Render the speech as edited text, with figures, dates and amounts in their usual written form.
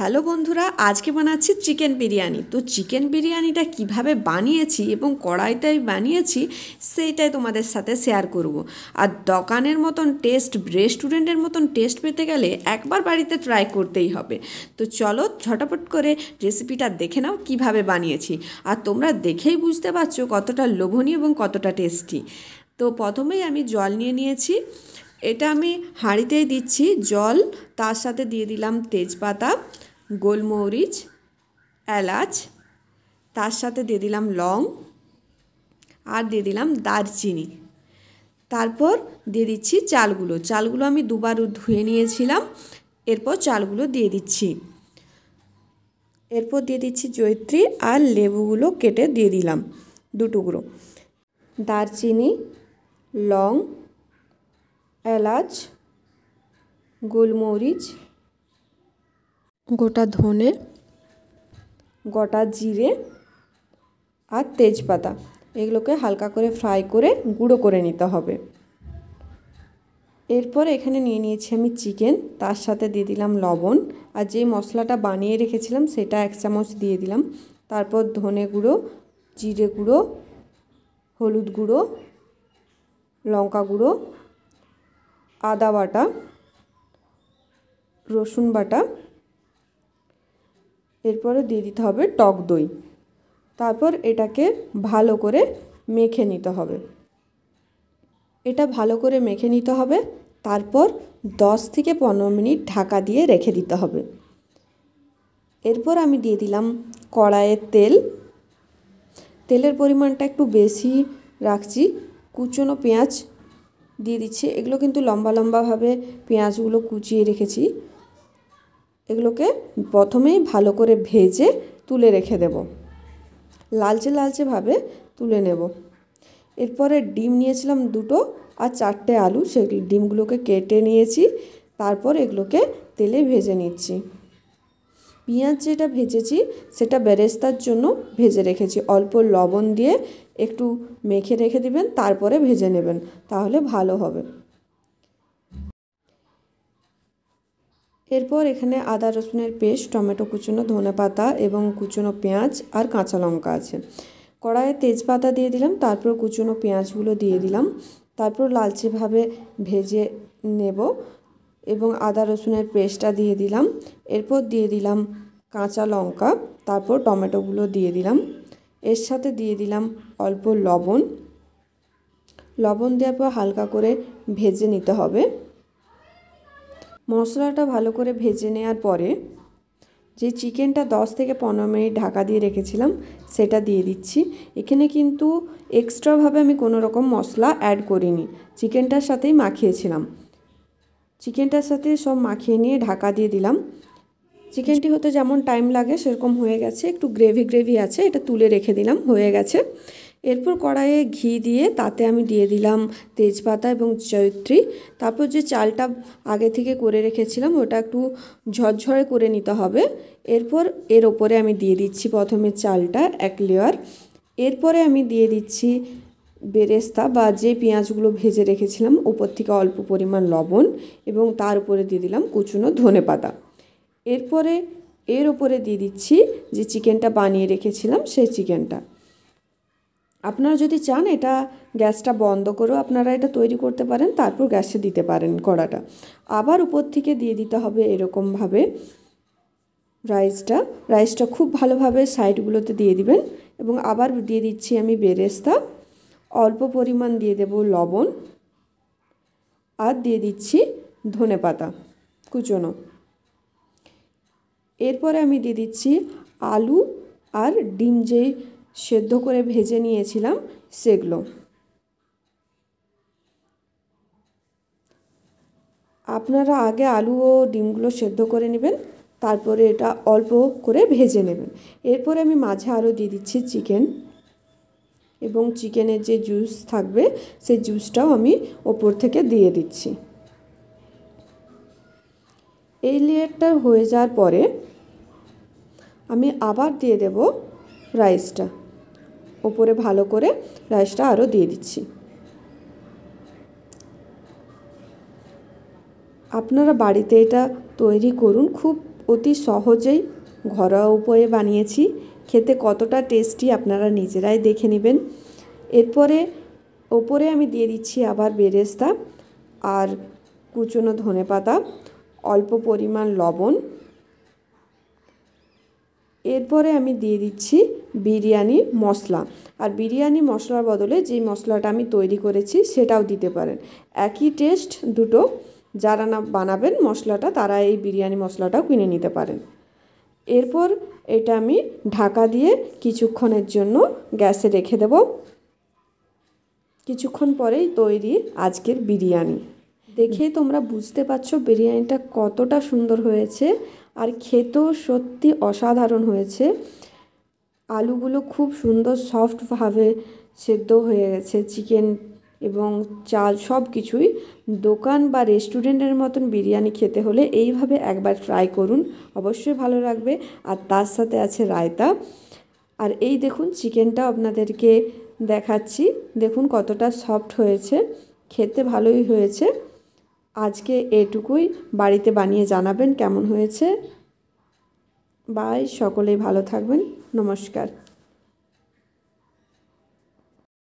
Hello বন্ধুরা, আজকে বানাচ্ছি চিকেন বিরিয়ানি। তো চিকেন বিরিয়ানিটা কিভাবে বানিয়েছি এবং কড়াইতে বানিয়েছি সেইটাই তোমাদের সাথে শেয়ার করব। আর দোকানের মতন টেস্ট, রেস্টুরেন্টের মতন টেস্ট পেতে গেলে একবার বাড়িতে ট্রাই করতেই হবে। তো চলো ঝটাপট করে রেসিপিটা দেখে নাও কিভাবে বানিয়েছি। আর তোমরা দেখেই বুঝতে পারছো কতটা লোভনীয় এবং কতটা টেস্টি। তো প্রথমেই আমি জল নিয়ে নিয়েছি। এটা আমি হাঁড়িতেই দিচ্ছি জল, তার সাথে দিয়ে দিলাম তেজপাতা, গোলমরিচ, এলাচ, তার সাথে দিয়ে দিলাম লং আর দিয়ে দিলাম দারচিনি। তারপর দিয়ে দিচ্ছি চালগুলো আমি দুবার ধুয়ে নিয়েছিলাম। এরপর চালগুলো দিয়ে দিচ্ছি। এরপর দিয়ে দিচ্ছি জয়িত্রী আর লেবুগুলো কেটে দিয়ে দিলাম 2 টুকরো। দারচিনি, লং, এলাচ, গোলমরিচ, গোটা ধনে, গোটা জিরে আর তেজপাতা, এগুলোকে হালকা করে ফ্রাই করে গুঁড়ো করে নিতে হবে। এরপর এখানে নিয়ে নিয়েছি আমি চিকেন, তার সাথে দিয়ে দিলাম লবণ আর যে মশলাটা বানিয়ে রেখেছিলাম সেটা 1 চামচ দিয়ে দিলাম। তারপর ধনে গুঁড়ো, জিরে গুঁড়ো, হলুদ গুঁড়ো, লঙ্কা গুঁড়ো, আদা বাটা, রসুন বাটা, এরপরে দিয়ে দিতে হবে টক দই। তারপর এটাকে ভালো করে মেখে নিতে হবে। এটা ভালো করে মেখে নিতে হবে। তারপর 10 থেকে 15 মিনিট ঢাকা দিয়ে রেখে দিতে হবে। এরপর আমি দিয়ে দিলাম কড়াইয়ে তেলের পরিমাণটা একটু বেশি রাখছি। কুচনো পেঁয়াজ দিয়ে দিচ্ছি। এগুলো কিন্তু লম্বা লম্বাভাবে পেঁয়াজগুলো কুচিয়ে রেখেছি। এগুলোকে প্রথমেই ভালো করে ভেজে তুলে রেখে দেব, লালচে লালচেভাবে তুলে নেব। এরপরে ডিম নিয়েছিলাম 2টো আর 4টে আলু, সেই ডিমগুলোকে কেটে নিয়েছি। তারপর এগুলোকে তেলে ভেজে নিচ্ছি। পেঁয়াজ যেটা ভেজেছি সেটা বেরেস্তার জন্য ভেজে রেখেছি। অল্প লবণ দিয়ে একটু মেখে রেখে দিবেন, তারপরে ভেজে নেবেন, তাহলে ভালো হবে। এরপর এখানে আদা রসুনের পেস্ট, টমেটো কুচনো, ধনেপাতা এবং কুচনো পেঁয়াজ আর কাঁচা লঙ্কা আছে। কড়াইয়ে তেজপাতা দিয়ে দিলাম, তারপর কুচনো পেঁয়াজগুলো দিয়ে দিলাম। তারপর লালচেভাবে ভেজে নেব এবং আদা রসুনের পেস্টটা দিয়ে দিলাম। এরপর দিয়ে দিলাম কাঁচা লঙ্কা, তারপর টমেটোগুলো দিয়ে দিলাম। এর সাথে দিয়ে দিলাম অল্প লবণ দেওয়ার পর হালকা করে ভেজে নিতে হবে। মশলাটা ভালো করে ভেজে নেওয়ার পরে যে চিকেনটা 10 থেকে 15 মিনিট ঢাকা দিয়ে রেখেছিলাম সেটা দিয়ে দিচ্ছি। এখানে কিন্তু এক্সট্রাভাবে আমি কোনো রকম মশলা অ্যাড করিনি, চিকেনটার সাথেই মাখিয়েছিলাম। চিকেনটার সাথে সব মাখিয়ে নিয়ে ঢাকা দিয়ে দিলাম। চিকেনটি হতে যেমন টাইম লাগে সেরকম হয়ে গেছে, একটু গ্রেভি আছে, এটা তুলে রেখে দিলাম, হয়ে গেছে। এরপর কড়াইয়ে ঘি দিয়ে তাতে আমি দিয়ে দিলাম তেজপাতা এবং জয়িত্রী। তারপর যে চালটা আগে থেকে করে রেখেছিলাম ওটা একটু ঝরঝরে করে নিতে হবে। এরপর এর ওপরে আমি দিয়ে দিচ্ছি প্রথমে চালটা 1 লেয়ার। এরপরে আমি দিয়ে দিচ্ছি বেরেস্তা বা যে পেঁয়াজগুলো ভেজে রেখেছিলাম, উপর থেকে অল্প পরিমাণ লবণ এবং তার উপরে দিয়ে দিলাম কুচনো ধনেপাতা। এরপরে এর ওপরে দিয়ে দিচ্ছি যে চিকেনটা বানিয়ে রেখেছিলাম সেই চিকেনটা। আপনারা যদি চান এটা গ্যাসটা বন্ধ করেও আপনারা এটা তৈরি করতে পারেন, তারপর গ্যাসে দিতে পারেন কড়াটা। আবার উপর থেকে দিয়ে দিতে হবে এরকমভাবে রাইসটা খুব ভালোভাবে সাইডগুলোতে দিয়ে দিবেন। এবং আবার দিয়ে দিচ্ছি আমি বেরেস্তা, অল্প পরিমাণ দিয়ে দেব লবণ আর দিয়ে দিচ্ছি ধনেপাতা কুচনো। এরপরে আমি দিয়ে দিচ্ছি আলু আর ডিম যেই সেদ্ধ করে ভেজে নিয়েছিলাম সেগুলো। আপনারা আগে আলু ও ডিমগুলো সেদ্ধ করে নেবেন, তারপরে এটা অল্প করে ভেজে নেবেন। এরপরে আমি মাঝে আরও দিয়ে দিচ্ছি চিকেন এবং চিকেনের যে জুস থাকবে সেই জুসটাও আমি ওপর থেকে দিয়ে দিচ্ছি। এই লেয়ারটা হয়ে যাওয়ার পরে আমি আবার দিয়ে দেব রাইসটা, ওপরে ভালো করে রাইসটা আরও দিয়ে দিচ্ছি। আপনারা বাড়িতে এটা তৈরি করুন, খুব অতি সহজেই ঘরোয়া উপায়ে বানিয়েছি। খেতে কতটা টেস্টি আপনারা নিজেরাই দেখে নেবেন। এরপরে ওপরে আমি দিয়ে দিচ্ছি আবার বেরেস্তা আর কুচনো ধনেপাতা, অল্প পরিমাণ লবণ। এরপরে আমি দিয়ে দিচ্ছি বিরিয়ানি মশলা, আর বিরিয়ানি মশলার বদলে যেই মশলাটা আমি তৈরি করেছি সেটাও দিতে পারেন। একই টেস্ট দুটো। যারা না বানাবেন মশলাটা তারা এই বিরিয়ানি মশলাটাও কিনে নিতে পারেন। এরপর এটা আমি ঢাকা দিয়ে কিছুক্ষণের জন্য গ্যাসে রেখে দেব। কিছুক্ষণ পরেই তৈরি আজকের বিরিয়ানি। দেখে তোমরা বুঝতে পারছো বিরিয়ানিটা কতটা সুন্দর হয়েছে, আর খেতেও সত্যি অসাধারণ হয়েছে। আলুগুলো খুব সুন্দর সফটভাবে সেদ্ধ হয়ে গেছে, চিকেন এবং চাল সব কিছুই। দোকান বা রেস্টুরেন্টের মতন বিরিয়ানি খেতে হলে এইভাবে একবার ট্রাই করুন, অবশ্যই ভালো লাগবে। আর তার সাথে আছে রায়তা। আর এই দেখুন চিকেনটা আপনাদেরকে দেখাচ্ছি, দেখুন কতটা সফট হয়েছে, খেতে ভালোই হয়েছে। আজকে এটুকুই, বাড়িতে বানিয়ে জানাবেন কেমন হয়েছে। বাই, সকলেই ভালো থাকবেন, নমস্কার।